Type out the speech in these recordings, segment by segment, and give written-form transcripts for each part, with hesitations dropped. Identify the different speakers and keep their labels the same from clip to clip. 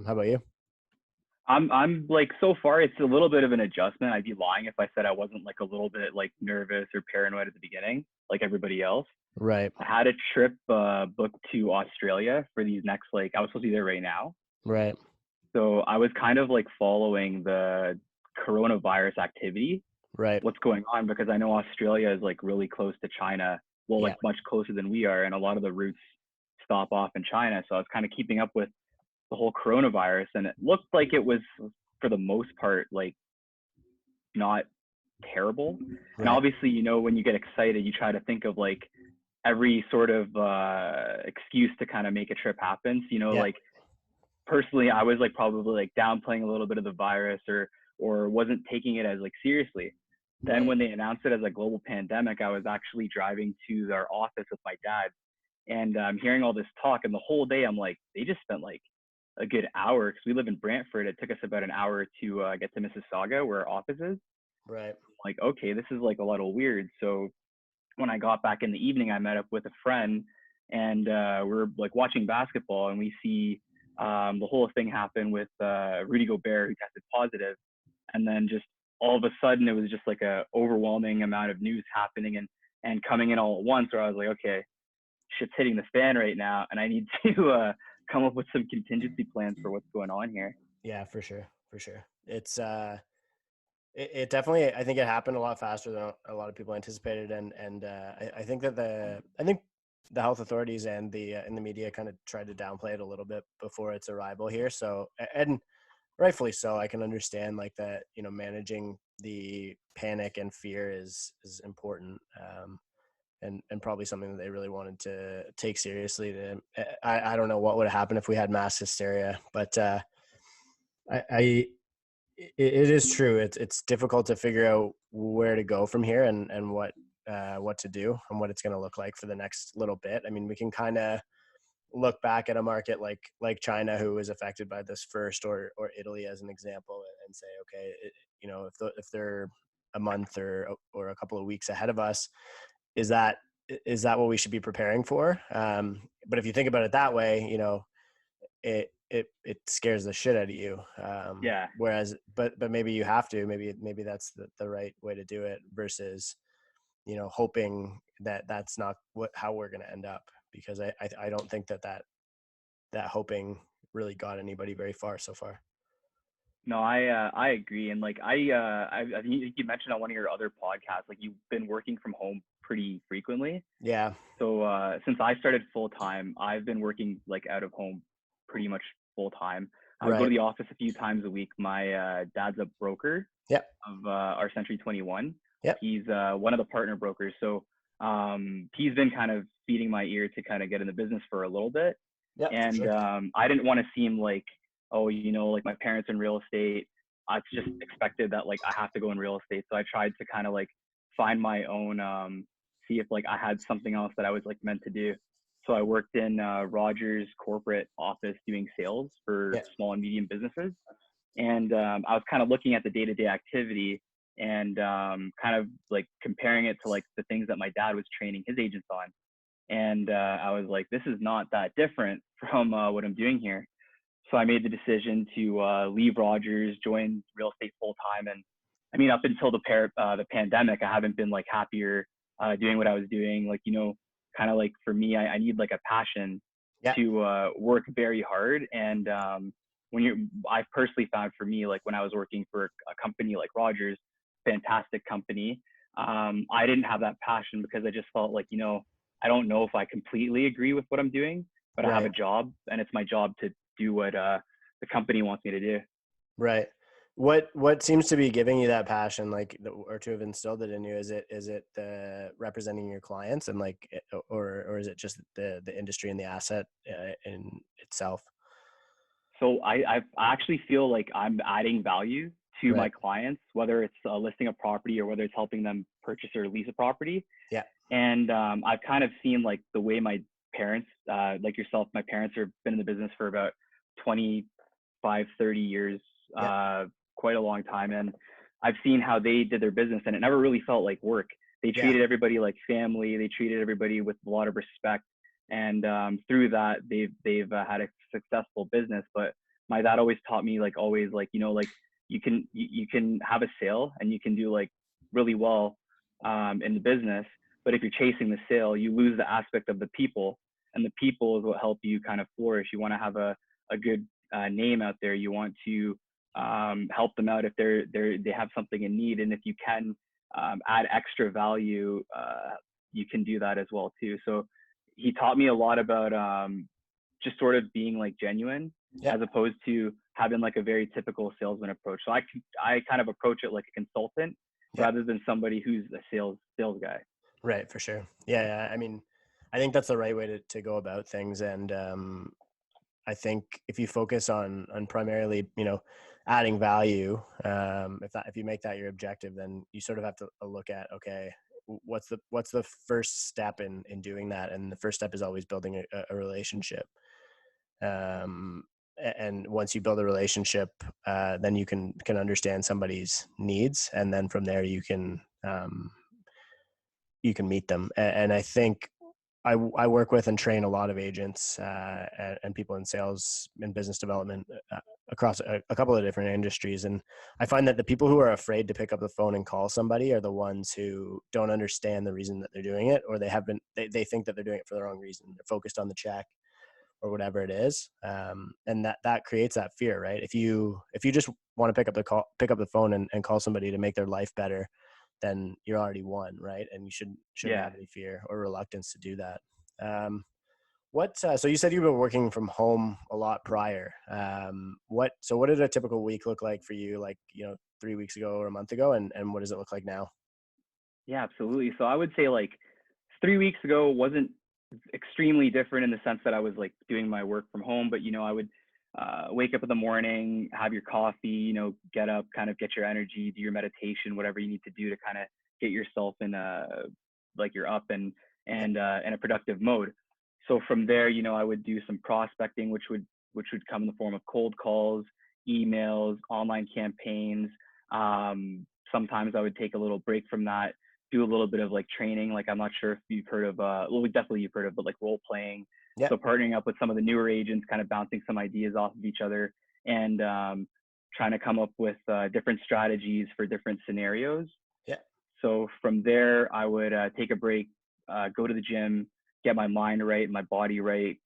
Speaker 1: How about you?
Speaker 2: I'm like so far it's a little bit of an adjustment. I'd be lying if I said I wasn't like a little bit like nervous or paranoid at the beginning, like everybody else.
Speaker 1: Right,
Speaker 2: I had a trip booked to Australia for these next like I was supposed to be there right now.
Speaker 1: right.
Speaker 2: So I was kind of like following the coronavirus activity,
Speaker 1: Right.
Speaker 2: what's going on because I know Australia is like really close to China, well
Speaker 1: Yeah.
Speaker 2: like much closer than we are and a lot of the routes stop off in China. So I was kind of keeping up with the whole coronavirus and it looked like it was for the most part like not terrible. And
Speaker 1: Right.
Speaker 2: obviously, when you get excited, you try to think of like every sort of excuse to kind of make a trip happen. So,
Speaker 1: Yeah.
Speaker 2: like personally, I was like probably like downplaying a little bit of the virus or wasn't taking it as like seriously. Then
Speaker 1: Right.
Speaker 2: when they announced it as a global pandemic, I was actually driving to their office with my dad and I'm hearing all this talk and the whole day I'm like, they just spent like a good hour because we live in Brantford. It took us about an hour to get to Mississauga where our office is.
Speaker 1: Right.
Speaker 2: Like, okay, this is like a little weird. So when I got back in the evening, I met up with a friend and we're like watching basketball and we see the whole thing happen with Rudy Gobert who tested positive. And then just all of a sudden it was just like a overwhelming amount of news happening and coming in all at once where I was like, okay, shit's hitting the fan right now and I need to come up with some contingency plans for what's going on here.
Speaker 1: Yeah, for sure. For sure. It definitely, I think it happened a lot faster than a lot of people anticipated. I think that the health authorities and the media kind of tried to downplay it a little bit before its arrival here. So, and rightfully so, I can understand like that, managing the panic and fear is important. And probably something that they really wanted to take seriously. I don't know what would have happened if we had mass hysteria, but I it is true. It's difficult to figure out where to go from here and what to do and what it's going to look like for the next little bit. I mean, we can kind of look back at a market like China, who was affected by this first, or Italy as an example, and say, okay, if they're a month or a couple of weeks ahead of us, is that what we should be preparing for? But if you think about it that way, it scares the shit out of you.
Speaker 2: Yeah.
Speaker 1: Whereas, but maybe you have to, maybe that's the right way to do it versus, hoping that that's not how we're going to end up, because I don't think that hoping really got anybody very far so far.
Speaker 2: No, I agree, and like I think you mentioned on one of your other podcasts, like you've been working from home pretty frequently.
Speaker 1: Yeah.
Speaker 2: So since I started full time, I've been working like out of home pretty much full time. I go to
Speaker 1: Right.
Speaker 2: the office a few times a week. My dad's a broker
Speaker 1: Yep.
Speaker 2: of our Century 21.
Speaker 1: Yep.
Speaker 2: He's one of the partner brokers, so he's been kind of feeding my ear to kind of get in the business for a little bit.
Speaker 1: Yep. For
Speaker 2: And
Speaker 1: sure.
Speaker 2: I didn't want to seem like, oh, like my parents in real estate. It's just expected that like I have to go in real estate. So I tried to kind of like find my own, see if like I had something else that I was like meant to do. So I worked in Rogers corporate office doing sales for
Speaker 1: Yeah.
Speaker 2: small and medium businesses. And I was kind of looking at the day-to-day activity and kind of like comparing it to like the things that my dad was training his agents on. And I was like, this is not that different from what I'm doing here. So I made the decision to leave Rogers, join real estate full time, and I mean, up until the pandemic, I haven't been like happier doing what I was doing. Like kind of like for me, I need like a passion
Speaker 1: Yeah.
Speaker 2: to work very hard. And I personally found for me, like when I was working for a company like Rogers, fantastic company, I didn't have that passion because I just felt like I don't know if I completely agree with what I'm doing, but I have a
Speaker 1: Right.
Speaker 2: job and it's my job to do what the company wants me to do.
Speaker 1: Right. What seems to be giving you that passion, like, or to have instilled it in you? Is it the representing your clients and like, or is it just the industry and the asset in itself?
Speaker 2: So I actually feel like I'm adding value to my
Speaker 1: Right.
Speaker 2: clients, whether it's listing a property or whether it's helping them purchase or lease a property.
Speaker 1: Yeah.
Speaker 2: And I've kind of seen like the way my parents, like yourself, my parents have been in the business for about 25, 30 years,
Speaker 1: Yeah.
Speaker 2: quite a long time. And I've seen how they did their business and it never really felt like work. They
Speaker 1: Yeah.
Speaker 2: treated everybody like family. They treated everybody with a lot of respect. And through that, they've had a successful business. But my dad always taught me like always like, you know, like you can have a sale and you can do like really well in the business, but if you're chasing the sale, you lose the aspect of the people, and the people is what help you kind of flourish. You want to have a good name out there. You want to help them out if they have something in need, and if you can add extra value, you can do that as well too. So he taught me a lot about just sort of being like genuine,
Speaker 1: Yeah.
Speaker 2: as opposed to having like a very typical salesman approach. So I kind of approach it like a consultant
Speaker 1: Yeah.
Speaker 2: rather than somebody who's a sales guy.
Speaker 1: Right. For sure. Yeah. Yeah. I mean, I think that's the right way to go about things. And I think if you focus on primarily, adding value, if you make that your objective, then you sort of have to look at, okay, what's the first step in doing that? And the first step is always building a relationship. And once you build a relationship, then you can understand somebody's needs, and then from there you can meet them. And I think I work with and train a lot of agents and people in sales and business development across a couple of different industries. And I find that the people who are afraid to pick up the phone and call somebody are the ones who don't understand the reason that they're doing it, or they think that they're doing it for the wrong reason. They're focused on the check or whatever it is. And that creates that fear, right? If you just want to pick up the phone and call somebody to make their life better, then you're already won, right? And you shouldn't
Speaker 2: Yeah.
Speaker 1: have any fear or reluctance to do that. So you said you were working from home a lot prior. What did a typical week look like for you, like, 3 weeks ago or a month ago? And what does it look like now?
Speaker 2: Yeah, absolutely. So I would say like 3 weeks ago wasn't extremely different in the sense that I was like doing my work from home, but I would wake up in the morning, have your coffee, get up, kind of get your energy, do your meditation, whatever you need to do to kind of get yourself in like you're up and in a productive mode. So from there, I would do some prospecting, which would come in the form of cold calls, emails, online campaigns. Sometimes I would take a little break from that, do a little bit of like training. Like, I'm not sure if you've heard of, well, definitely you've heard of, but like role playing.
Speaker 1: Yeah.
Speaker 2: So partnering up with some of the newer agents, kind of bouncing some ideas off of each other, and trying to come up with different strategies for different scenarios.
Speaker 1: Yeah.
Speaker 2: So from there, I would take a break, go to the gym, get my mind right, my body right,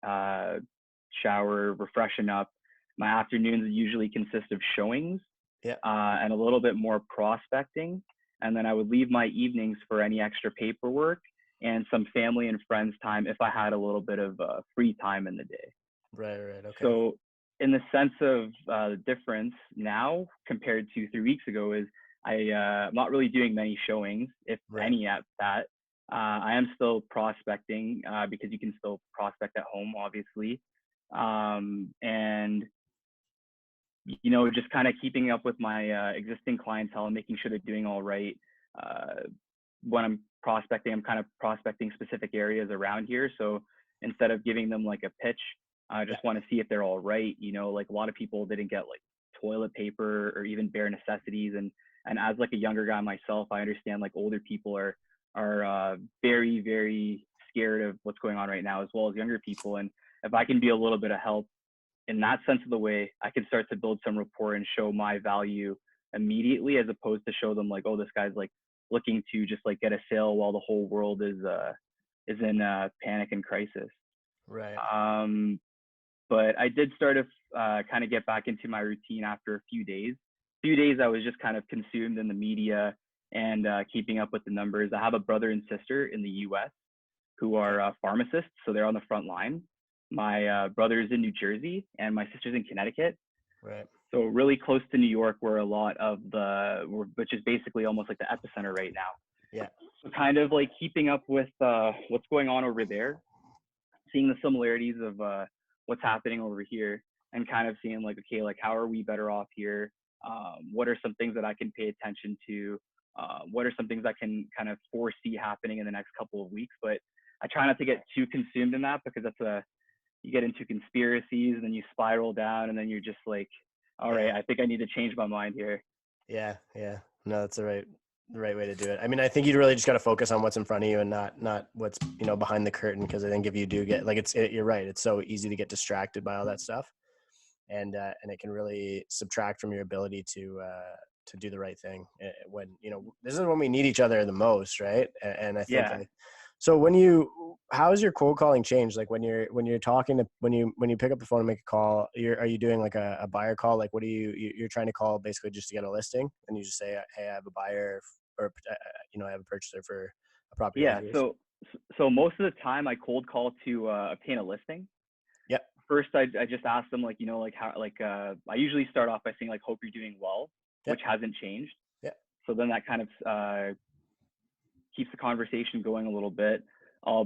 Speaker 2: shower, refreshen up. My afternoons usually consist of showings,
Speaker 1: Yeah.
Speaker 2: and a little bit more prospecting. And then I would leave my evenings for any extra paperwork and some family and friends time if I had a little bit of free time in the day.
Speaker 1: Right. Okay.
Speaker 2: So in the sense of the difference now compared to 3 weeks ago is I'm not really doing many showings, if any at that. I am still prospecting because you can still prospect at home, obviously. And just kind of keeping up with my existing clientele and making sure they're doing all right. When I'm prospecting, I'm kind of prospecting specific areas around here. So instead of giving them like a pitch, I just want to see if they're all right. Like a lot of people didn't get like toilet paper or even bare necessities. And as like a younger guy myself, I understand like older people are very, very scared of what's going on right now, as well as younger people. And if I can be a little bit of help in that sense of the way, I can start to build some rapport and show my value immediately, as opposed to show them like, oh, this guy's like looking to just like get a sale while the whole world is in panic and crisis.
Speaker 1: Right.
Speaker 2: But I did start to kind of get back into my routine after a few days. I was just kind of consumed in the media and keeping up with the numbers. I have a brother and sister in the U.S. who are pharmacists, so they're on the front line. My brother is in New Jersey and my sister's in Connecticut.
Speaker 1: Right.
Speaker 2: So really close to New York, where a lot of which is basically almost like the epicenter right now.
Speaker 1: Yeah.
Speaker 2: So kind of like keeping up with what's going on over there, seeing the similarities of what's happening over here, and kind of seeing like, okay, like how are we better off here? What are some things that I can pay attention to? What are some things I can kind of foresee happening in the next couple of weeks? But I try not to get too consumed in that, because you get into conspiracies and then you spiral down, and then you're just like, all right, I think I need to change my mind here.
Speaker 1: Yeah. No, that's the right way to do it. I mean, I think you really just got to focus on what's in front of you and not what's, behind the curtain. Because I think if you do get like, you're right. It's so easy to get distracted by all that stuff. and it can really subtract from your ability to do the right thing when, this is when we need each other the most, right? And I think
Speaker 2: Yeah.
Speaker 1: so how has your cold calling changed? Like when you're talking to, when you pick up the phone and make a call, are you doing like a buyer call? Like what you're trying to call basically just to get a listing, and you just say, hey, I have a buyer, or I have a purchaser for a property like
Speaker 2: Yeah.
Speaker 1: yours.
Speaker 2: So most of the time I cold call to obtain a listing.
Speaker 1: Yep.
Speaker 2: First, I just ask them, like, like how, like, I usually start off by saying, like, hope you're doing well, which
Speaker 1: Yep.
Speaker 2: hasn't changed.
Speaker 1: Yep.
Speaker 2: So then that kind of keeps the conversation going a little bit.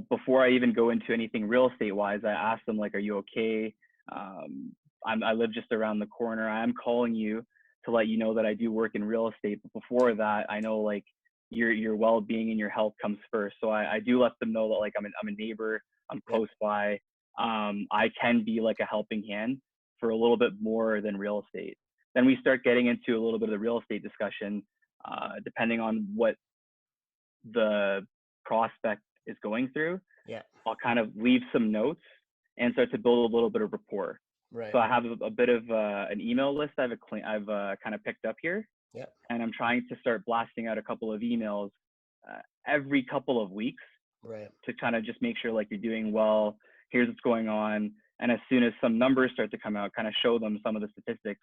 Speaker 2: Before I even go into anything real estate wise, I ask them, like, are you okay? I live just around the corner. I am calling you to let you know that I do work in real estate. But before that, I know, like, your well-being and your health comes first. So I do let them know that, like, I'm a neighbor, I'm
Speaker 1: Yep.
Speaker 2: close by. I can be like a helping hand for a little bit more than real estate. Then we start getting into a little bit of the real estate discussion, depending on what the prospect is going through.
Speaker 1: Yeah.
Speaker 2: I'll kind of leave some notes and start to build a little bit of rapport.
Speaker 1: Right.
Speaker 2: So I have a bit of an email list I've kind of picked up here,
Speaker 1: Yeah.
Speaker 2: and I'm trying to start blasting out a couple of emails every couple of weeks
Speaker 1: Right.
Speaker 2: to kind of just make sure, like, you're doing well. Here's what's going on, and as soon as some numbers start to come out, kind of show them some of the statistics,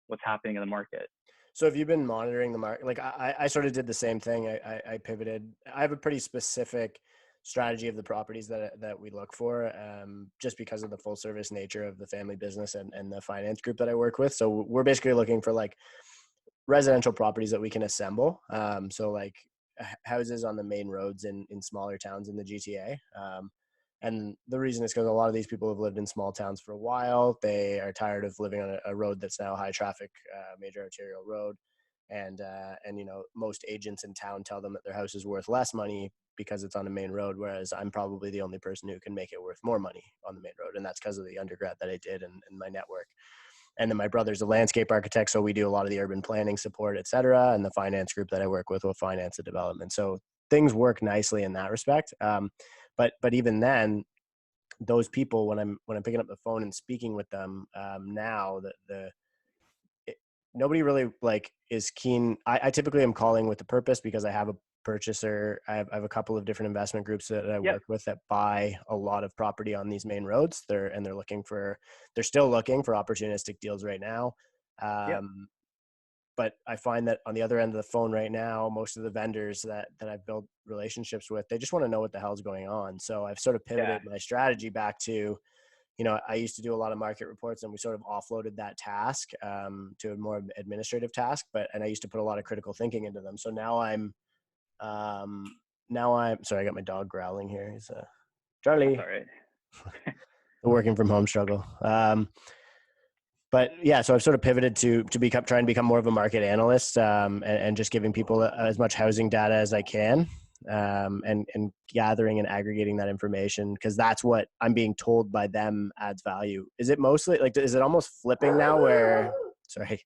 Speaker 2: what's happening in the market.
Speaker 1: So have you been monitoring the market? Like I sort of did the same thing. I pivoted. I have a pretty specific strategy of the properties that we look for, just because of the full service nature of the family business and the finance group that I work with. So we're basically looking for like residential properties that we can assemble. So like houses on the main roads in smaller towns in the GTA. And the reason is because a lot of these people have lived in small towns for a while. They are tired of living on a road that's now a high traffic, major arterial road. And most agents in town tell them that their house is worth less money because it's on a main road, whereas I'm probably the only person who can make it worth more money on the main road. And that's because of the undergrad that I did and my network. And then my brother's a landscape architect, so we do a lot of the urban planning support, et cetera. And the finance group that I work with will finance the development. So things work nicely in that respect. But even then, those people, when I'm picking up the phone and speaking with them, now nobody really like is keen. I typically am calling with the purpose because I have a purchaser. I have a couple of different investment groups that I
Speaker 2: Yep.
Speaker 1: work with that buy a lot of property on these main roads. They're still looking for opportunistic deals right now.
Speaker 2: Yep.
Speaker 1: But I find that on the other end of the phone right now, most of the vendors that I've built relationships with, they just want to know what the hell's going on. So I've sort of
Speaker 2: Yeah.
Speaker 1: pivoted my strategy back to, I used to do a lot of market reports, and we sort of offloaded that task to a more administrative task. And I used to put a lot of critical thinking into them. So now I'm sorry, I got my dog growling here. He's
Speaker 2: That's
Speaker 1: Charlie,
Speaker 2: all right.
Speaker 1: the working from home struggle. But yeah, so I've sort of pivoted to try and become more of a market analyst, and just giving people as much housing data as I can, and gathering and aggregating that information, because that's what I'm being told by them adds value. Is it mostly like, is it almost flipping now where, sorry,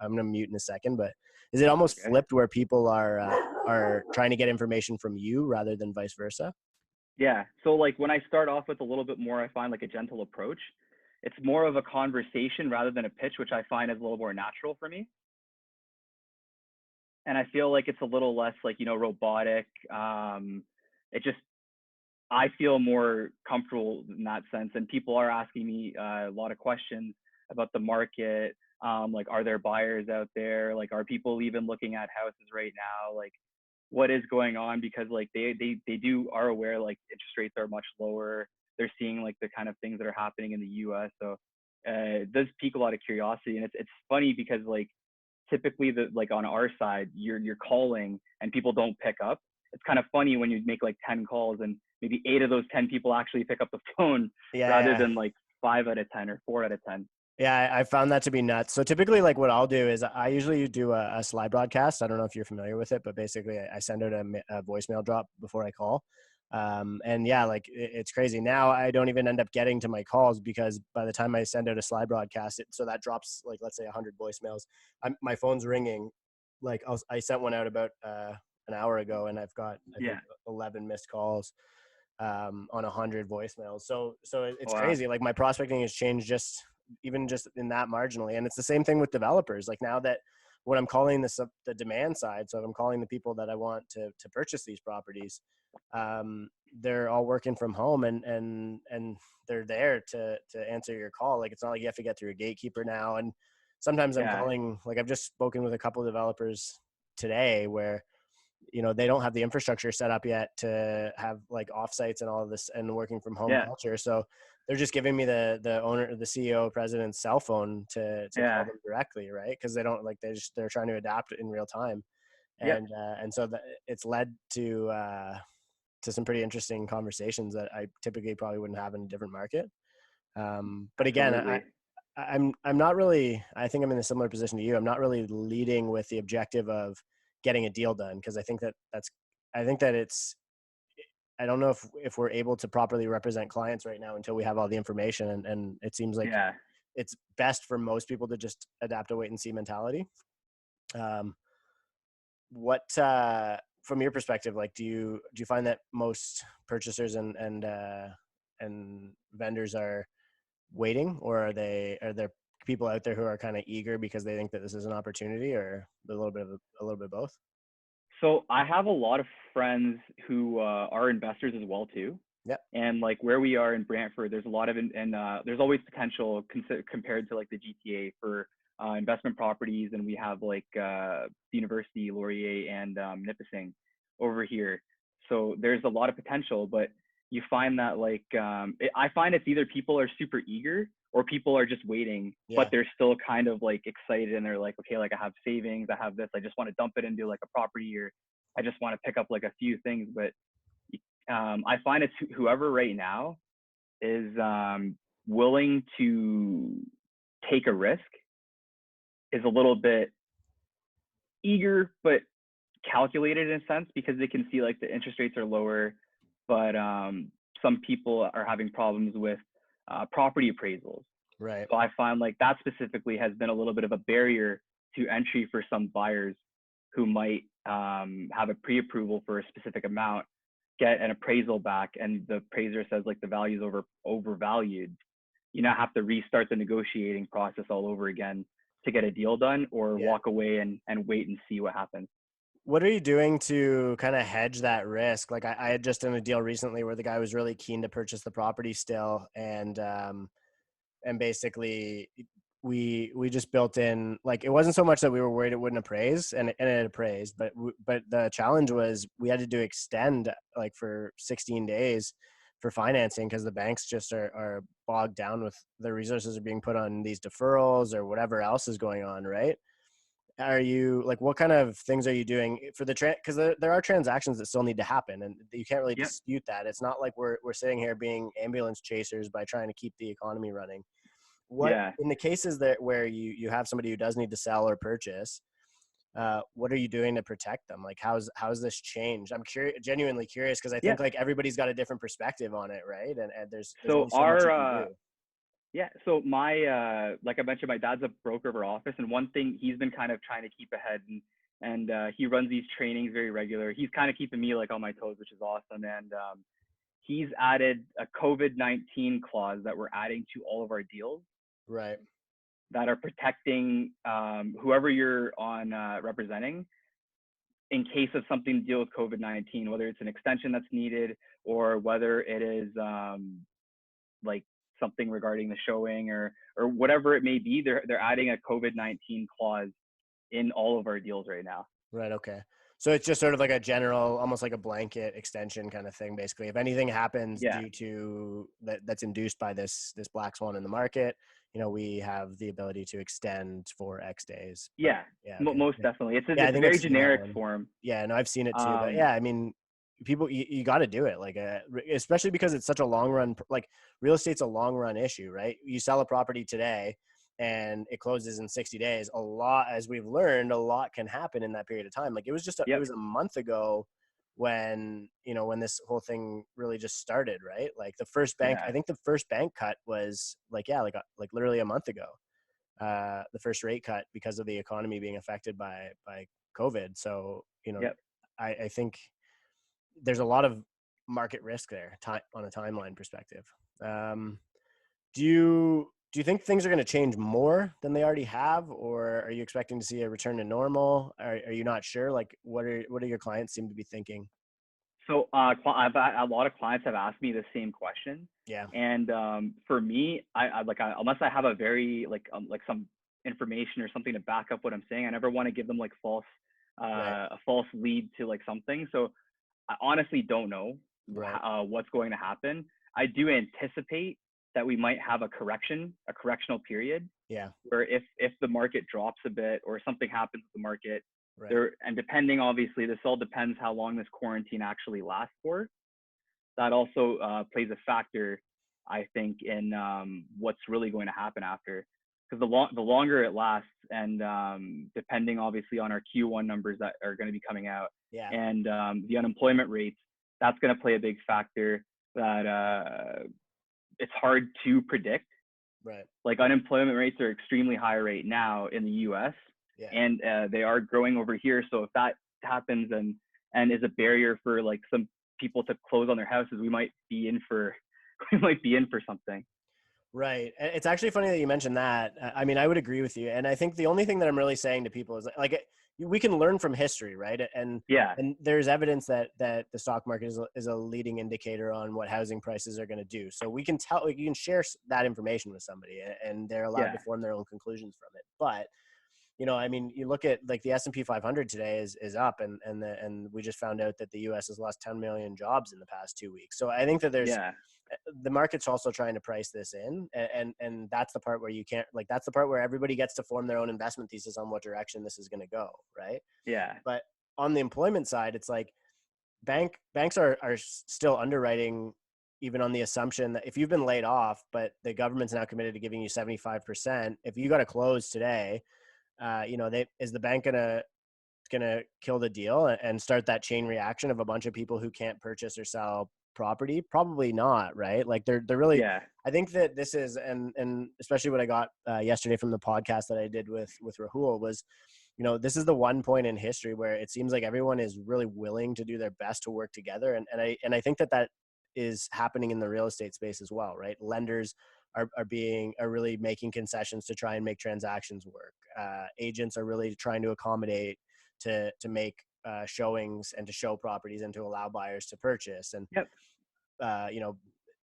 Speaker 1: I'm going to mute in a second, but is it almost
Speaker 2: Okay.
Speaker 1: flipped where people are trying to get information from you rather than vice versa?
Speaker 2: Yeah. So, like, when I start off with a little bit more, I find, like, a gentle approach. It's more of a conversation rather than a pitch, which I find is a little more natural for me. And I feel like it's a little less, like, robotic. It just, I feel more comfortable in that sense. And people are asking me a lot of questions about the market. Like, are there buyers out there? Like, are people even looking at houses right now? Like, what is going on? Because, like, they are aware, like, interest rates are much lower. They're seeing, like, the kind of things that are happening in the U.S. So it does pique a lot of curiosity. And it's funny because, like, typically, like, on our side, you're calling and people don't pick up. It's kind of funny when you make like 10 calls and maybe 8 of those 10 people actually pick up the phone, rather
Speaker 1: Yeah.
Speaker 2: than like 5 out of 10 or 4 out of 10.
Speaker 1: Yeah, I found that to be nuts. So typically, like, what I'll do is I usually do a slide broadcast. I don't know if you're familiar with it, but basically I send out a voicemail drop before I call. And yeah, like it's crazy. Now I don't even end up getting to my calls because by the time I send out a slide broadcast, so that drops, like, let's say 100 voicemails. My phone's ringing. Like I sent one out about an hour ago, and I've got, I think,
Speaker 2: Yeah.
Speaker 1: 11 missed calls on 100 voicemails. So it's
Speaker 2: Wow.
Speaker 1: crazy. Like my prospecting has changed just even just in that marginally. And it's the same thing with developers. Like now that when I'm calling this the demand side, so if I'm calling the people that I want to purchase these properties, they're all working from home, and they're there to answer your call. Like it's not like you have to get through a gatekeeper now. And sometimes I'm
Speaker 2: Yeah.
Speaker 1: calling, like I've just spoken with a couple of developers today where, you know, they don't have the infrastructure set up yet to have like offsites and all of this and working from home
Speaker 2: Yeah.
Speaker 1: culture. So they're just giving me the owner, the CEO, president's cell phone to call
Speaker 2: Yeah.
Speaker 1: them directly, right? Because they don't like they're trying to adapt in real time,
Speaker 2: Yep.
Speaker 1: and so it's led to some pretty interesting conversations that I typically probably wouldn't have in a different market. But again,
Speaker 2: Absolutely.
Speaker 1: I'm not really. I think I'm in a similar position to you. I'm not really leading with the objective of getting a deal done, because I think that's. I think that it's. I don't know if we're able to properly represent clients right now until we have all the information, and it seems like
Speaker 2: Yeah.
Speaker 1: it's best for most people to just adapt a wait and see mentality. Um, what from your perspective, like do you find that most purchasers and vendors are waiting, or are there people out there who are kind of eager because they think that this is an opportunity, or a little bit both?
Speaker 2: So I have a lot of friends who are investors as well too.
Speaker 1: Yep.
Speaker 2: And like where we are in Brantford, there's a lot of and there's always potential compared to like the GTA for investment properties, and we have like the University, Laurier, and Nipissing over here. So there's a lot of potential, but you find that like I find it's either people are super eager or people are just waiting, but
Speaker 1: Yeah.
Speaker 2: they're still kind of like excited and they're like, okay, like I have savings, I have this, I just want to dump it into like a property, or I just want to pick up like a few things. But I find it's whoever right now is willing to take a risk is a little bit eager, but calculated in a sense, because they can see like the interest rates are lower, but some people are having problems with property appraisals.
Speaker 1: Right.
Speaker 2: So I find like that specifically has been a little bit of a barrier to entry for some buyers who might have a pre-approval for a specific amount, get an appraisal back, and the appraiser says like the value is overvalued. You now have to restart the negotiating process all over again to get a deal done, or
Speaker 1: Yeah.
Speaker 2: walk away and wait and see what happens.
Speaker 1: What are you doing to kind of hedge that risk? Like I had just done a deal recently where the guy was really keen to purchase the property still, and basically we just built in, like it wasn't so much that we were worried it wouldn't appraise, and it appraised, but the challenge was we had to do extend like for 16 days for financing, because the banks just are bogged down with the resources are being put on these deferrals or whatever else is going on, right? Are you like, what kind of things are you doing for the because there are transactions that still need to happen, and you can't really
Speaker 2: Yep.
Speaker 1: dispute that. It's not like we're sitting here being ambulance chasers by trying to keep the economy running. What
Speaker 2: Yeah.
Speaker 1: in the cases that where you have somebody who does need to sell or purchase, what are you doing to protect them? Like how's this changed? I'm genuinely curious, because I
Speaker 2: Yeah.
Speaker 1: think like everybody's got a different perspective on it, right? And there's
Speaker 2: So
Speaker 1: only so much
Speaker 2: our
Speaker 1: you can do.
Speaker 2: yeah, so my like I mentioned, my dad's a broker of our office, and one thing he's been kind of trying to keep ahead, and he runs these trainings very regular. He's kind of keeping me like on my toes, which is awesome. And he's added a COVID-19 clause that we're adding to all of our deals
Speaker 1: Right.
Speaker 2: that are protecting whoever you're on representing in case of something to deal with COVID-19, whether it's an extension that's needed or whether it is like something regarding the showing or whatever it may be. They're adding a COVID-19 clause in all of our deals right now.
Speaker 1: Right. Okay. So it's just sort of like a general, almost like a blanket extension kind of thing, basically. If anything happens
Speaker 2: Yeah.
Speaker 1: due to that's induced by this black swan in the market, you know, we have the ability to extend for X days. But
Speaker 2: Yeah.
Speaker 1: yeah, okay.
Speaker 2: Most
Speaker 1: Yeah,
Speaker 2: definitely.
Speaker 1: yeah, I
Speaker 2: It's a
Speaker 1: think I've
Speaker 2: very
Speaker 1: seen that
Speaker 2: generic
Speaker 1: one.
Speaker 2: form.
Speaker 1: Yeah, no, I've seen it too. But
Speaker 2: Um,
Speaker 1: yeah, I mean, people, you got to do it. Like, especially because it's such a long run. Like, real estate's a long run issue, right? You sell a property today, and it closes in 60 days. A lot, as we've learned, a lot can happen in that period of time. Like, it was it
Speaker 2: yep.
Speaker 1: was a month ago when, you know, when this whole thing really just started, right? Like the first bank,
Speaker 2: Yeah.
Speaker 1: I think the first bank cut was like, yeah, like literally a month ago, the first rate cut, because of the economy being affected by COVID. So, you know,
Speaker 2: Yep.
Speaker 1: I think there's a lot of market risk there, on a timeline perspective. Do you do you think things are going to change more than they already have, or are you expecting to see a return to normal? Are you not sure? Like, what are your clients seem to be thinking?
Speaker 2: So a lot of clients have asked me the same question,
Speaker 1: Yeah.
Speaker 2: and for me, unless I have a very like some information or something to back up what I'm saying, I never want to give them like
Speaker 1: Right.
Speaker 2: a false lead to like something. So I honestly don't know
Speaker 1: Right.
Speaker 2: what's going to happen. I do anticipate that we might have a correctional period
Speaker 1: Yeah.
Speaker 2: where if the market drops a bit or something happens with the market
Speaker 1: Right.
Speaker 2: there, and depending, obviously this all depends how long this quarantine actually lasts for. That also plays a factor, I think, in what's really going to happen after, because the longer it lasts, and depending obviously on our Q1 numbers that are going to be coming out,
Speaker 1: Yeah.
Speaker 2: and the unemployment rates, that's going to play a big factor that it's hard to predict.
Speaker 1: Right.
Speaker 2: Like unemployment rates are extremely high right now in the U.S.
Speaker 1: Yeah.
Speaker 2: and they are growing over here. So if that happens and is a barrier for like some people to close on their houses, we might be in for we might be in for something.
Speaker 1: Right. It's actually funny that you mentioned that. I mean, I would agree with you. And I think the only thing that I'm really saying to people is like we can learn from history, right?
Speaker 2: Yeah,
Speaker 1: And there's evidence that the stock market is a leading indicator on what housing prices are going to do. So we can tell, you can share that information with somebody, and they're allowed
Speaker 2: yeah,
Speaker 1: to form their own conclusions from it. But I mean, you look at like the S&P 500 today is up, and we just found out that the U.S. has lost 10 million jobs in the past 2 weeks. So I think that
Speaker 2: yeah,
Speaker 1: the market's also trying to price this in, and that's the part where you can't, like, that's the part where everybody gets to form their own investment thesis on what direction this is going to go, right?
Speaker 2: yeah,
Speaker 1: But on the employment side, it's like banks are still underwriting even on the assumption that if you've been laid off, but the government's now committed to giving you 75%, if you got to close today, is the bank gonna kill the deal and start that chain reaction of a bunch of people who can't purchase or sell property? Probably not, right? Like they're really.
Speaker 2: yeah,
Speaker 1: I think that this is, and especially what I got yesterday from the podcast that I did with Rahul was, this is the one point in history where it seems like everyone is really willing to do their best to work together, and I think that is happening in the real estate space as well, right? Lenders are really making concessions to try and make transactions work. Agents are really trying to accommodate to make showings and to show properties and to allow buyers to purchase. And
Speaker 2: yep,
Speaker 1: you know,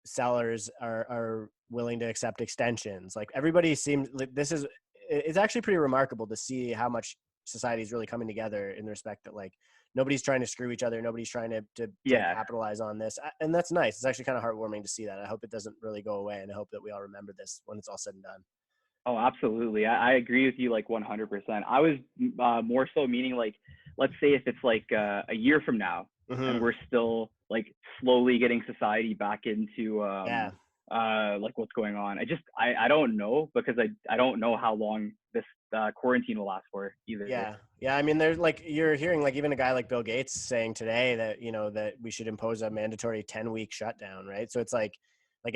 Speaker 1: sellers are willing to accept extensions. Like everybody seems like it's actually pretty remarkable to see how much society is really coming together in the respect that like nobody's trying to screw each other, nobody's trying to
Speaker 2: yeah.
Speaker 1: capitalize on this, and that's nice. It's actually kind of heartwarming to see that. I hope it doesn't really go away, and I hope that we all remember this when it's all said and done.
Speaker 2: Oh, absolutely. I agree with you like 100%. I was more so meaning like, let's say if it's like a year from now and
Speaker 1: Mm-hmm.
Speaker 2: we're still like slowly getting society back into
Speaker 1: Yeah.
Speaker 2: like what's going on. I don't know, because I don't know how long this quarantine will last for either.
Speaker 1: Yeah. Yeah. I mean, there's like, you're hearing like even a guy like Bill Gates saying today that, that we should impose a mandatory 10-week shutdown. Right. So it's like,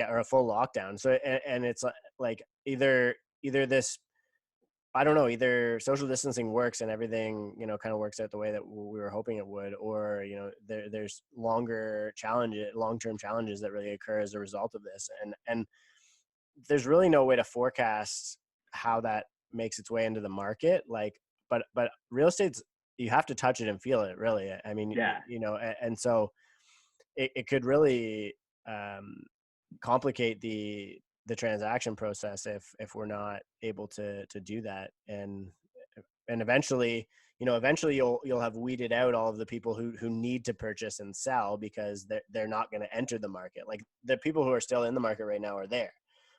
Speaker 1: or a full lockdown. So, and it's like either this, I don't know, either social distancing works and everything, kind of works out the way that we were hoping it would, or, there's long-term challenges that really occur as a result of this. And there's really no way to forecast how that makes its way into the market. Like, but real estate's, you have to touch it and feel it, really. I mean,
Speaker 2: Yeah.
Speaker 1: and so it could really um, complicate the transaction process if we're not able to do that. And eventually, eventually you'll have weeded out all of the people who need to purchase and sell because they're not going to enter the market. Like the people who are still in the market right now are there,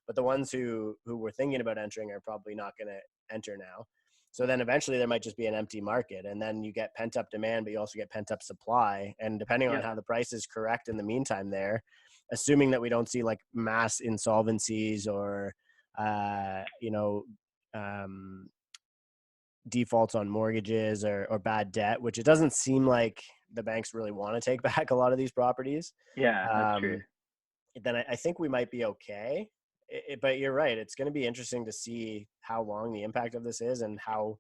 Speaker 1: but the ones who were thinking about entering are probably not going to enter now. So then eventually there might just be an empty market, and then you get pent up demand, but you also get pent up supply. And depending on
Speaker 2: Yep.
Speaker 1: how the price is correct in the meantime there, assuming that we don't see like mass insolvencies or, uh, you know, um, defaults on mortgages or bad debt, which it doesn't seem like the banks really want to take back a lot of these properties,
Speaker 2: Yeah, that's true.
Speaker 1: um, then I think we might be okay. But you're right. It's going to be interesting to see how long the impact of this is and how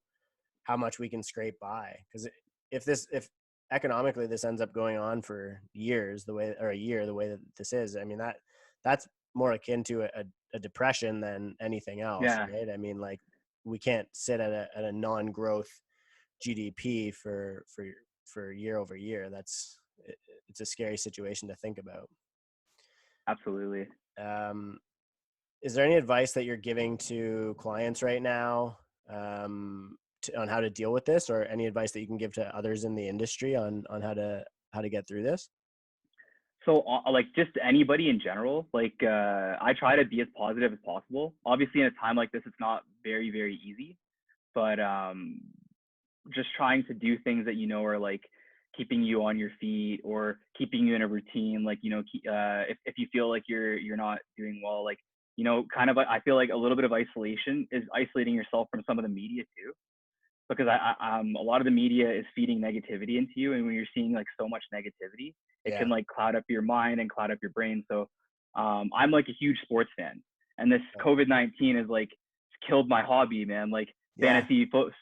Speaker 1: much we can scrape by. Because if economically this ends up going on for years, a year, the way that this is, I mean, that's more akin to a depression than anything else,
Speaker 2: Yeah,
Speaker 1: right? I mean, like we can't sit at a non-growth GDP for year over year. It's a scary situation to think about.
Speaker 2: absolutely.
Speaker 1: Um, is there any advice that you're giving to clients right now, on how to deal with this, or any advice that you can give to others in the industry on how to get through this?
Speaker 2: So like just anybody in general, like I try to be as positive as possible. Obviously, in a time like this, it's not very, very easy, but just trying to do things that are like keeping you on your feet or keeping you in a routine. Like if you feel like you're not doing well, like kind of I feel like a little bit of isolation is isolating yourself from some of the media too, because a lot of the media is feeding negativity into you, and when you're seeing like so much negativity, it
Speaker 1: Yeah.
Speaker 2: can like cloud up your mind and cloud up your brain. So I'm like a huge sports fan, and this
Speaker 1: Right.
Speaker 2: COVID-19 is like killed my hobby, man. Like
Speaker 1: Yeah.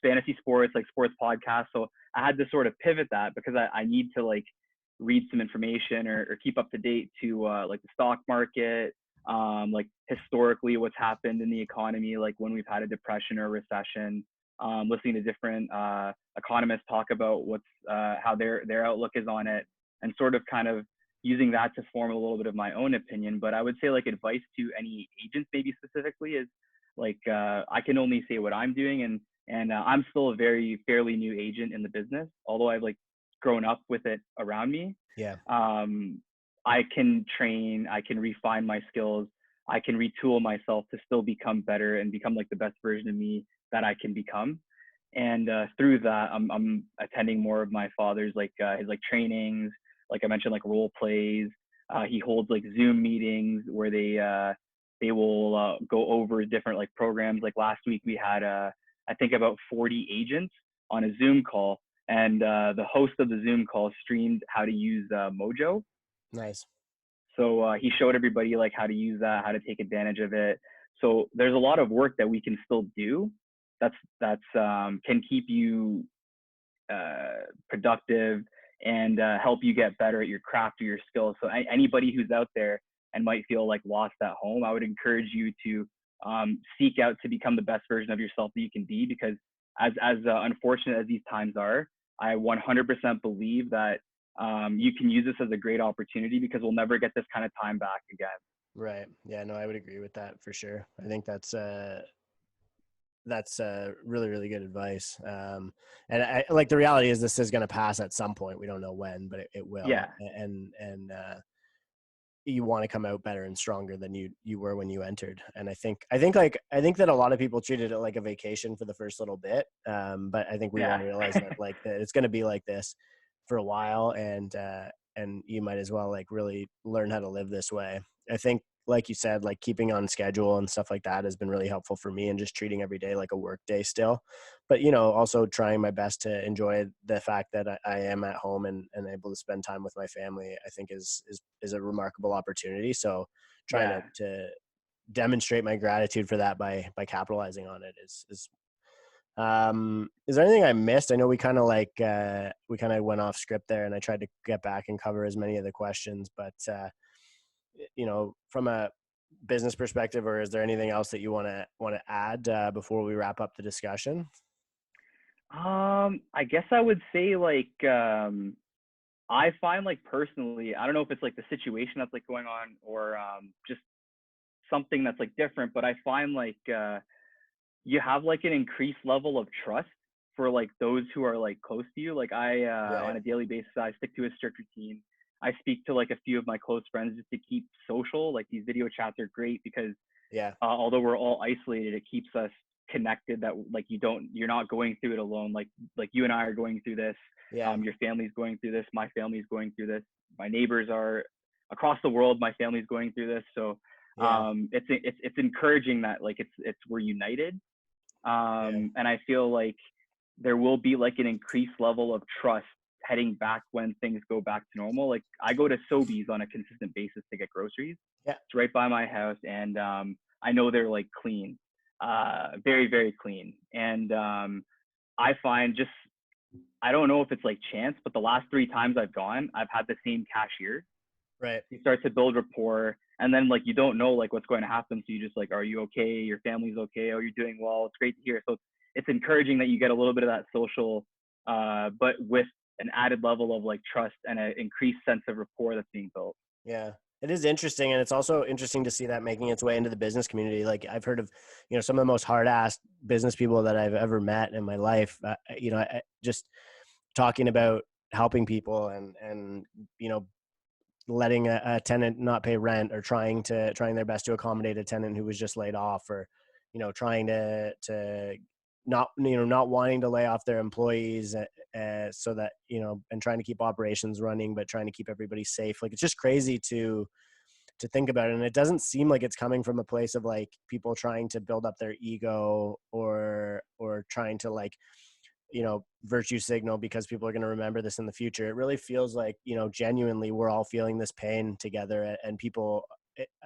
Speaker 2: fantasy sports, like sports podcasts. So I had to sort of pivot that because I need to like read some information or keep up to date to like the stock market, like historically what's happened in the economy, like when we've had a depression or a recession, listening to different economists talk about what's how their outlook is on it, and sort of kind of using that to form a little bit of my own opinion. But I would say like advice to any agents maybe specifically is like I can only say what I'm doing, and I'm still a very fairly new agent in the business, although I've like grown up with it around me.
Speaker 1: Yeah.
Speaker 2: Um, I can train, I can refine my skills, I can retool myself to still become better and become like the best version of me that I can become. And through that, I'm attending more of my father's like his like trainings, like I mentioned, like role plays. He holds like Zoom meetings where they will go over different like programs. Like last week we had I think about 40 agents on a Zoom call, and the host of the Zoom call streamed how to use Mojo.
Speaker 1: Nice.
Speaker 2: So he showed everybody like how to use that, how to take advantage of it. So there's a lot of work that we can still do. That's can keep you productive and help you get better at your craft or your skills. So anybody who's out there and might feel like lost at home, I would encourage you to seek out to become the best version of yourself that you can be. Because as unfortunate as these times are, I 100% believe that you can use this as a great opportunity, because we'll never get this kind of time back again.
Speaker 1: Right. Yeah, no, I would agree with that for sure. I think that's really, really good advice. And I like, the reality is this is going to pass at some point. We don't know when, but it will.
Speaker 2: Yeah,
Speaker 1: And you want to come out better and stronger than you were when you entered. And I think that a lot of people treated it like a vacation for the first little bit. But I think we
Speaker 2: yeah,
Speaker 1: all realize that like that it's going to be like this for a while, and you might as well like really learn how to live this way. I think, like you said, like keeping on schedule and stuff like that has been really helpful for me, and just treating every day like a work day still. But also trying my best to enjoy the fact that I am at home and able to spend time with my family, I think is a remarkable opportunity. So trying
Speaker 2: yeah.
Speaker 1: to demonstrate my gratitude for that by capitalizing on it is there anything I missed? I know we kind of went off script there, and I tried to get back and cover as many of the questions, but from a business perspective, or is there anything else that you want to add before we wrap up the discussion?
Speaker 2: I guess I would say like I find like personally, I don't know if it's like the situation that's like going on or just something that's like different, but I find like you have like an increased level of trust for like those who are like close to you. Like I
Speaker 1: Right.
Speaker 2: on a daily basis, I stick to a strict routine. I speak to like a few of my close friends just to keep social. Like these video chats are great because
Speaker 1: Yeah.
Speaker 2: although we're all isolated, it keeps us connected, that like you're not going through it alone. Like you and I are going through this.
Speaker 1: Yeah.
Speaker 2: Your family's going through this. My family's going through this. My neighbors are across the world. My family's going through this. So
Speaker 1: Yeah.
Speaker 2: it's encouraging that like it's we're united.
Speaker 1: Yeah.
Speaker 2: And I feel like there will be like an increased level of trust heading back when things go back to normal. Like I go to Sobeys on a consistent basis to get groceries.
Speaker 1: Yeah.
Speaker 2: It's right by my house, and I know they're like clean, very very clean. And I find just I don't know if it's like chance, but the last 3 times I've gone, I've had the same cashier.
Speaker 1: Right.
Speaker 2: You start to build rapport. and then like you don't know like what's going to happen, so you just like, are you okay, your family's okay, oh, you're doing well, it's great to hear. So it's encouraging that you get a little bit of that social, but with an added level of like trust and an increased sense of rapport that's being built.
Speaker 1: Yeah. It is interesting, and it's also interesting to see that making its way into the business community. Like I've heard of, some of the most hard-ass business people that I've ever met in my life. I just talking about helping people and letting a tenant not pay rent, or trying their best to accommodate a tenant who was just laid off, or trying to not wanting to lay off their employees, so that and trying to keep operations running, but trying to keep everybody safe. Like, it's just crazy to think about it. And it doesn't seem like it's coming from a place of like people trying to build up their ego, or trying to like virtue signal because people are going to remember this in the future. It really feels like genuinely we're all feeling this pain together, and people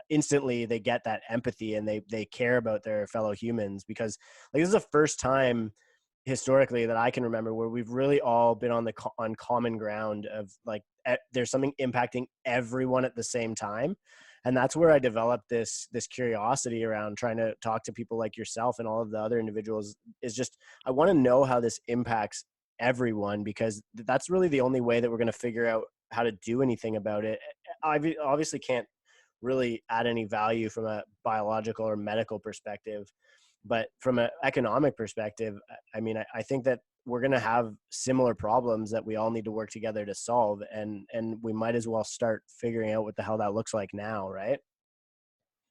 Speaker 1: instantly they get that empathy, and they care about their fellow humans, because like this is the first time historically that I can remember where we've really all been on common ground of like there's something impacting everyone at the same time. And that's where I developed this curiosity around trying to talk to people like yourself and all of the other individuals. Is just, I want to know how this impacts everyone, because that's really the only way that we're going to figure out how to do anything about it. I obviously can't really add any value from a biological or medical perspective, but from an economic perspective, I mean, I think that we're going to have similar problems that we all need to work together to solve. And we might as well start figuring out what the hell that looks like now. Right.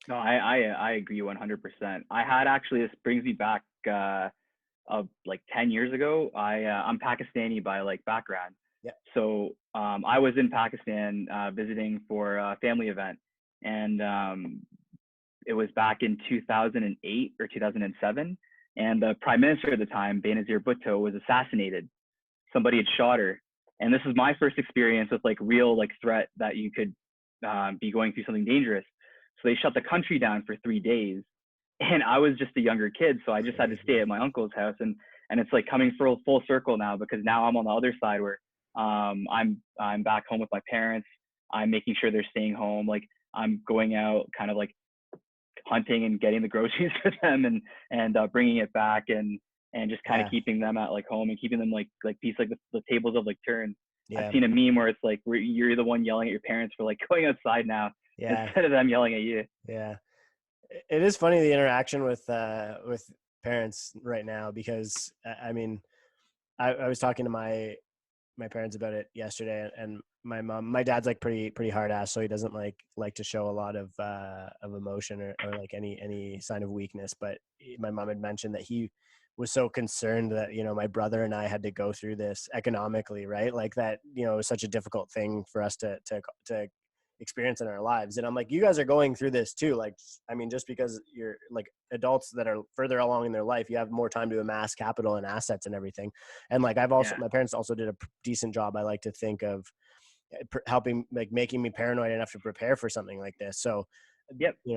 Speaker 2: No, I agree 100%. I had actually, this brings me back of like 10 years ago. I'm Pakistani by like background.
Speaker 1: Yeah.
Speaker 2: So I was in Pakistan visiting for a family event, and it was back in 2008 or 2007, and the prime minister at the time, Benazir Bhutto, was assassinated. Somebody had shot her, and this is my first experience with like real like threat that you could be going through something dangerous. So they shut the country down for 3 days, and I was just a younger kid, so I just had to stay at my uncle's house, and it's like coming full circle now, because now I'm on the other side where I'm back home with my parents. I'm making sure they're staying home. Like, I'm going out kind of like hunting and getting the groceries for them, and bringing it back, and just kind of keeping them at like home, and keeping them like piece like the tables of like turn.
Speaker 1: Yeah.
Speaker 2: I've seen a meme where it's like where you're the one yelling at your parents for like going outside now, instead of them yelling at you.
Speaker 1: Yeah. It is funny, the interaction with parents right now, because I mean, I was talking to my parents about it yesterday, and my dad's like pretty hard ass, so he doesn't like to show a lot of emotion, or like any sign of weakness. But my mom had mentioned that he was so concerned that my brother and I had to go through this economically, right? Like that, it was such a difficult thing for us to experience in our lives. And I'm like, you guys are going through this too. Like, I mean, just because you're like adults that are further along in their life, you have more time to amass capital and assets and everything. And like, my parents also did a decent job, I like to think, of helping, like making me paranoid enough to prepare for something like this. So,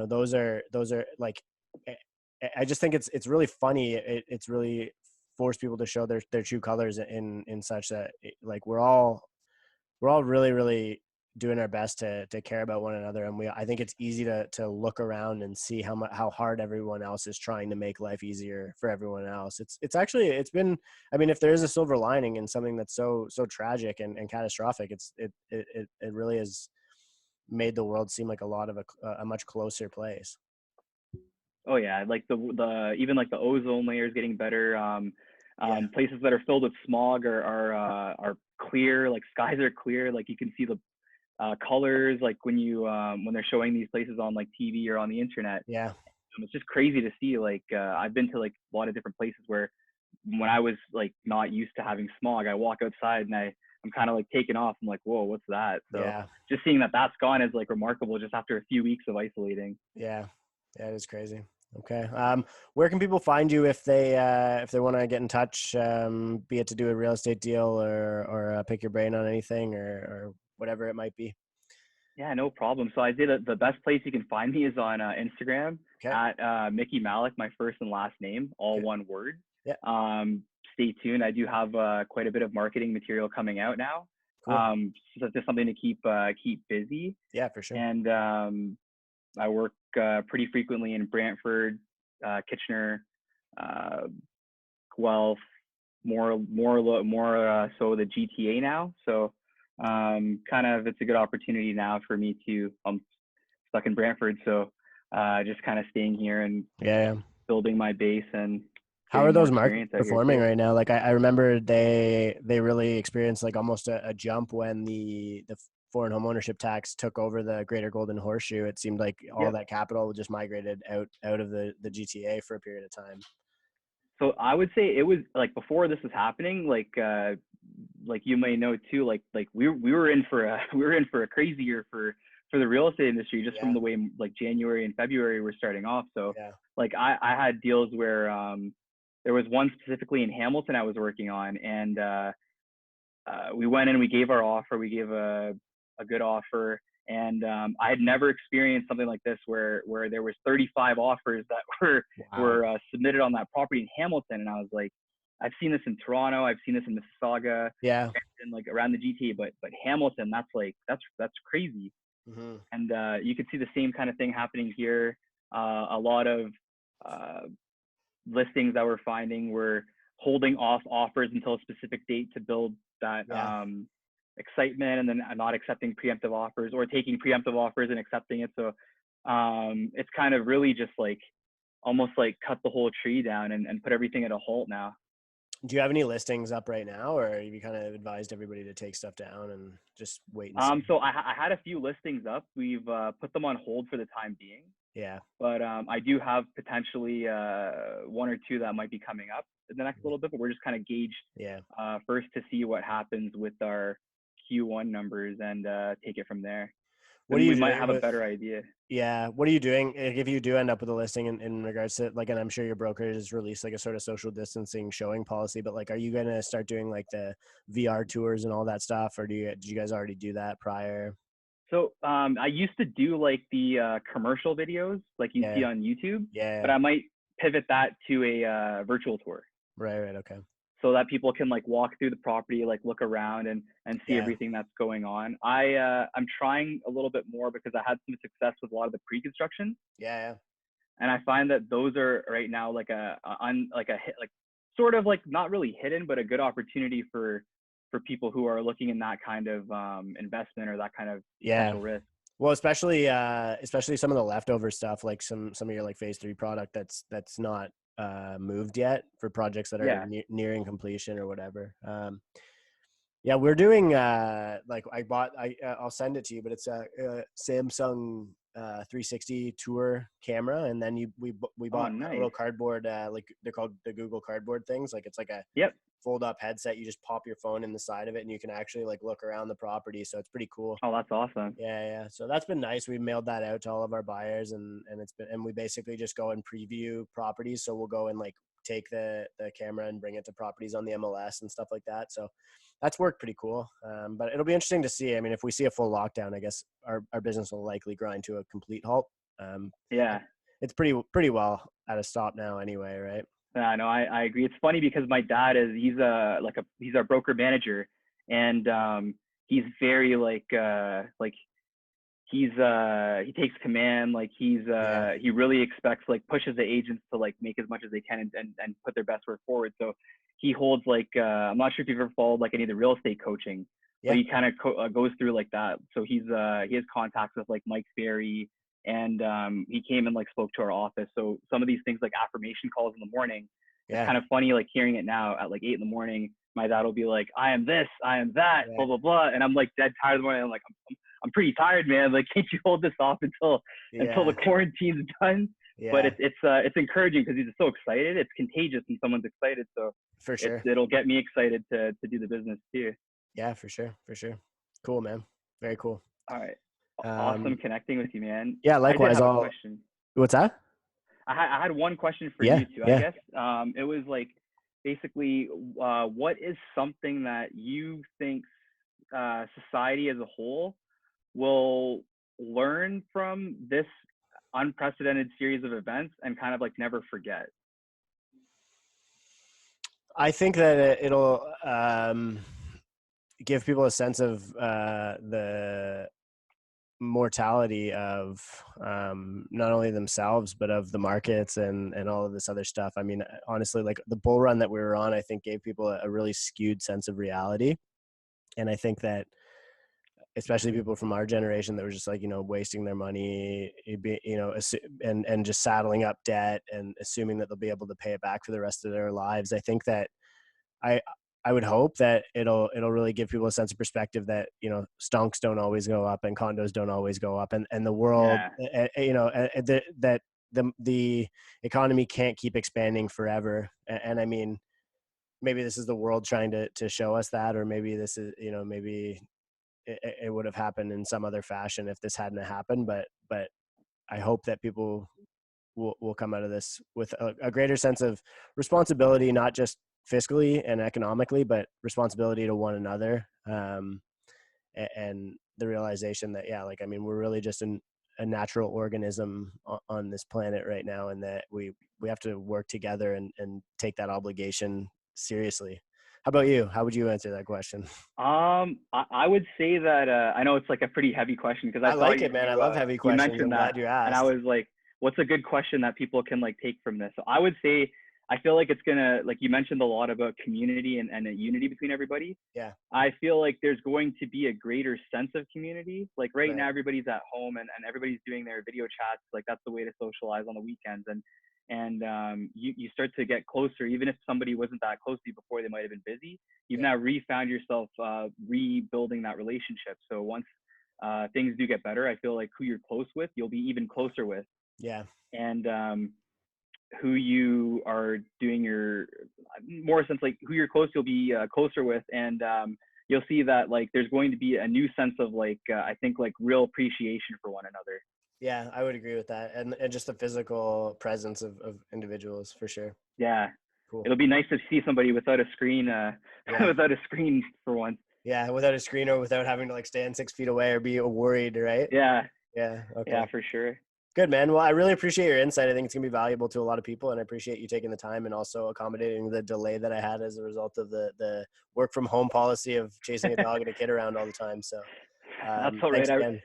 Speaker 1: those are like, I just think it's really funny. It's really forced people to show their true colors in such that like we're all really, really doing our best to care about one another. And I think it's easy to look around and see how hard everyone else is trying to make life easier for everyone else. It's been, I mean, if there is a silver lining in something that's so tragic and catastrophic, it really has made the world seem like a much closer place.
Speaker 2: Oh yeah, like the even like the ozone layer is getting better. Places that are filled with smog are clear. Like, skies are clear. Like, you can see the colors, like when they're showing these places on like TV or on the internet. It's just crazy to see. Like, I've been to like a lot of different places where, when I was like not used to having smog, I walk outside and I'm kind of like taken off. I'm like, whoa, what's that? So just seeing that that's gone is like remarkable, just after a few weeks of isolating.
Speaker 1: Yeah, it is crazy. Okay. Where can people find you if they want to get in touch, be it to do a real estate deal, or pick your brain on anything, or whatever it might be?
Speaker 2: Yeah, no problem. So I did the best place you can find me is on Instagram at Mickey Malik, my first and last name, all one word. Stay tuned. I do have quite a bit of marketing material coming out now. Cool. So that's just something to keep busy.
Speaker 1: Yeah, for sure.
Speaker 2: And I work pretty frequently in Brantford, Kitchener, uh, Guelph, more so the GTA now. So kind of it's a good opportunity now for me to. I'm stuck in Brantford, so just kind of staying here and
Speaker 1: Yeah.
Speaker 2: building my base and
Speaker 1: How are
Speaker 2: getting more
Speaker 1: those markets
Speaker 2: experience out here
Speaker 1: performing
Speaker 2: too.
Speaker 1: right now? Like I remember they really experienced like almost a jump when the foreign home ownership tax took over the Greater Golden Horseshoe. It seemed like all
Speaker 2: Yep.
Speaker 1: that capital just migrated out of the GTA for a period of time.
Speaker 2: So I would say it was like before this was happening, like you may know too, like we were in for a we were in for a crazy year for the real estate industry just from
Speaker 1: Yeah.
Speaker 2: the way like January and February were starting off. So
Speaker 1: Yeah.
Speaker 2: like I had deals where there was one specifically in Hamilton I was working on, and we went in, we gave our offer, we gave a good offer, and I had never experienced something like this where there was 35 offers that
Speaker 1: Wow.
Speaker 2: were submitted on that property in Hamilton, and I was like, I've seen this in Toronto, I've seen this in Mississauga,
Speaker 1: Yeah.
Speaker 2: and like around the GTA, but Hamilton, that's like that's crazy,
Speaker 1: Hmm.
Speaker 2: and you could see the same kind of thing happening here. A lot of uh, listings that we're finding were holding off offers until a specific date to build that
Speaker 1: Yeah.
Speaker 2: excitement, and then not accepting preemptive offers or taking preemptive offers and accepting it. So it's kind of really just like almost like cut the whole tree down and put everything at a halt now.
Speaker 1: Do you have any listings up right now, or have you kind of advised everybody to take stuff down and just wait and see?
Speaker 2: So I had a few listings up. We've put them on hold for the time being,
Speaker 1: Yeah.
Speaker 2: but I do have potentially one or two that might be coming up in the next little bit. But we're just kind of gauge
Speaker 1: Yeah.
Speaker 2: first to see what happens with our Q1 numbers and take it from there.
Speaker 1: What are
Speaker 2: Then
Speaker 1: you
Speaker 2: we might
Speaker 1: doing
Speaker 2: have a
Speaker 1: with?
Speaker 2: better idea.
Speaker 1: Yeah. What are you doing if you do end up with a listing in regards to like, and I'm sure your broker has released like a sort of social distancing showing policy, but like, are you going to start doing like the VR tours and all that stuff? Or did you guys already do that prior?
Speaker 2: So I used to do like the commercial videos like you
Speaker 1: Yeah.
Speaker 2: see on YouTube, but
Speaker 1: Yeah.
Speaker 2: I might pivot that to a virtual tour
Speaker 1: Right. Right. Okay.
Speaker 2: so that people can like walk through the property, like look around and see
Speaker 1: Yeah.
Speaker 2: everything that's going on. I'm trying a little bit more because I had some success with a lot of the pre-construction,
Speaker 1: Yeah.
Speaker 2: and I find that those are right now like like a hit, like sort of like not really hidden, but a good opportunity for people who are looking in that kind of investment or that kind of
Speaker 1: Yeah.
Speaker 2: potential risk.
Speaker 1: Well, especially some of the leftover stuff, like some of your like phase 3 product that's not moved yet for projects that are
Speaker 2: Yeah.
Speaker 1: nearing completion or whatever. Yeah, we're doing like I'll send it to you, but it's a Samsung 360 tour camera, and then we
Speaker 2: Oh,
Speaker 1: bought a
Speaker 2: nice.
Speaker 1: little cardboard like they're called the Google Cardboard things. Like it's like a
Speaker 2: Yep.
Speaker 1: fold up headset. You just pop your phone in the side of it, and you can actually like look around the property. So it's pretty cool.
Speaker 2: Oh, that's awesome.
Speaker 1: Yeah, yeah. So that's been nice. We mailed that out to all of our buyers, and we basically just go and preview properties. So we'll go and like take the camera and bring it to properties on the MLS and stuff like that. So that's worked pretty cool. But it'll be interesting to see. I mean, if we see a full lockdown, I guess our business will likely grind to a complete halt. Um,
Speaker 2: Yeah.
Speaker 1: it's pretty well at a stop now, anyway, right?
Speaker 2: Yeah, no, I agree. It's funny because my dad he's our broker manager, and he's very like he takes command, like
Speaker 1: Yeah,
Speaker 2: he really expects, like pushes the agents to like make as much as they can and put their best foot forward. So he holds like I'm not sure if you've ever followed like any of the real estate coaching, but
Speaker 1: yeah,
Speaker 2: he kind of goes through like that. So he has contacts with like Mike Ferry, and he came and like spoke to our office. So some of these things like affirmation calls in the morning, it's
Speaker 1: yeah,
Speaker 2: kind of funny like hearing it now at like 8 in the morning. My dad will be like, I am this, I am that, blah
Speaker 1: right.
Speaker 2: blah blah, and I'm like dead tired of the morning. I'm like, I'm pretty tired, man. Like, can't you hold this off until the
Speaker 1: Yeah,
Speaker 2: quarantine's done? But
Speaker 1: yeah,
Speaker 2: it's encouraging because he's so excited. It's contagious when someone's excited. So
Speaker 1: for sure.
Speaker 2: it'll get me excited to do the business too.
Speaker 1: Yeah, for sure, for sure. Cool, man. Very cool.
Speaker 2: All right, awesome
Speaker 1: Um,
Speaker 2: connecting with you, man.
Speaker 1: yeah,
Speaker 2: I did
Speaker 1: likewise.
Speaker 2: have a
Speaker 1: I'll.
Speaker 2: question.
Speaker 1: What's that?
Speaker 2: I had one question for
Speaker 1: Yeah,
Speaker 2: you too. I
Speaker 1: yeah.
Speaker 2: guess it was like basically, what is something that you think society as a whole will learn from this unprecedented series of events and kind of like never forget?
Speaker 1: I think that it'll give people a sense of the mortality of not only themselves but of the markets and all of this other stuff. I mean, honestly, like the bull run that we were on, I think gave people a really skewed sense of reality. And I think that especially people from our generation that were just like, wasting their money, and just saddling up debt and assuming that they'll be able to pay it back for the rest of their lives. I think that I I would hope that it'll really give people a sense of perspective that, stonks don't always go up and condos don't always go up, and the world,
Speaker 2: Yeah.
Speaker 1: that the economy can't keep expanding forever. And I mean, maybe this is the world trying to show us that, or maybe this is, maybe it would have happened in some other fashion if this hadn't happened. But I hope that people will come out of this with a greater sense of responsibility, not just fiscally and economically, but responsibility to one another. And the realization that, yeah, like, I mean, we're really just a natural organism on this planet right now, and that we have to work together and take that obligation seriously. How about you? How would you answer that question?
Speaker 2: I would say that I know it's like a pretty heavy question because
Speaker 1: I
Speaker 2: I saw
Speaker 1: like it, man. I love heavy
Speaker 2: you
Speaker 1: questions. I'm
Speaker 2: mentioned that,
Speaker 1: glad you
Speaker 2: and I
Speaker 1: asked.
Speaker 2: was like, what's a good question that people can like take from this? So I would say I feel like it's gonna, like you mentioned a lot about community and a unity between everybody.
Speaker 1: Yeah.
Speaker 2: I feel like there's going to be a greater sense of community. Like right
Speaker 1: Right.
Speaker 2: now, everybody's at home and everybody's doing their video chats. Like that's the way to socialize on the weekends. And you start to get closer, even if somebody wasn't that close to you before, they might have been busy. You've
Speaker 1: Yeah.
Speaker 2: now refound yourself rebuilding that relationship. So once things do get better, I feel like who you're close with, you'll be even closer with.
Speaker 1: Yeah.
Speaker 2: And who you are doing your more sense, like who you're close, you'll be closer with. And you'll see that like there's going to be a new sense of like I think like real appreciation for one another.
Speaker 1: Yeah, I would agree with that. And just the physical presence of individuals for sure.
Speaker 2: Yeah,
Speaker 1: Cool.
Speaker 2: it'll be nice to see somebody without a screen
Speaker 1: Yeah.
Speaker 2: without a screen for once.
Speaker 1: Yeah. Without a screen, or without having to like stand 6 feet away or be worried, right?
Speaker 2: Yeah,
Speaker 1: Yeah.
Speaker 2: yeah,
Speaker 1: Okay.
Speaker 2: for sure.
Speaker 1: Good, man. Well, I really appreciate your insight. I think it's gonna be valuable to a lot of people, and I appreciate you taking the time and also accommodating the delay that I had as a result of the work from home policy of chasing a dog and a kid around all the time. So,
Speaker 2: That's all
Speaker 1: thanks
Speaker 2: right.
Speaker 1: again.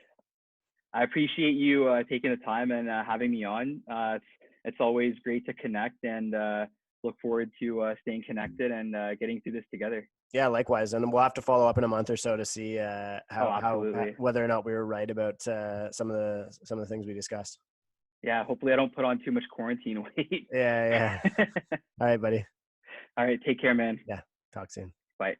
Speaker 2: I appreciate you taking the time and having me on. It's always great to connect, and look forward to staying connected and getting through this together.
Speaker 1: Yeah, likewise. And we'll have to follow up in a month or so to see
Speaker 2: Oh,
Speaker 1: how
Speaker 2: absolutely.
Speaker 1: whether or not we were right about some of the things we discussed.
Speaker 2: Yeah, hopefully I don't put on too much quarantine weight.
Speaker 1: Yeah, yeah. All right, buddy.
Speaker 2: All right, take care, man.
Speaker 1: Yeah. Talk soon.
Speaker 2: Bye.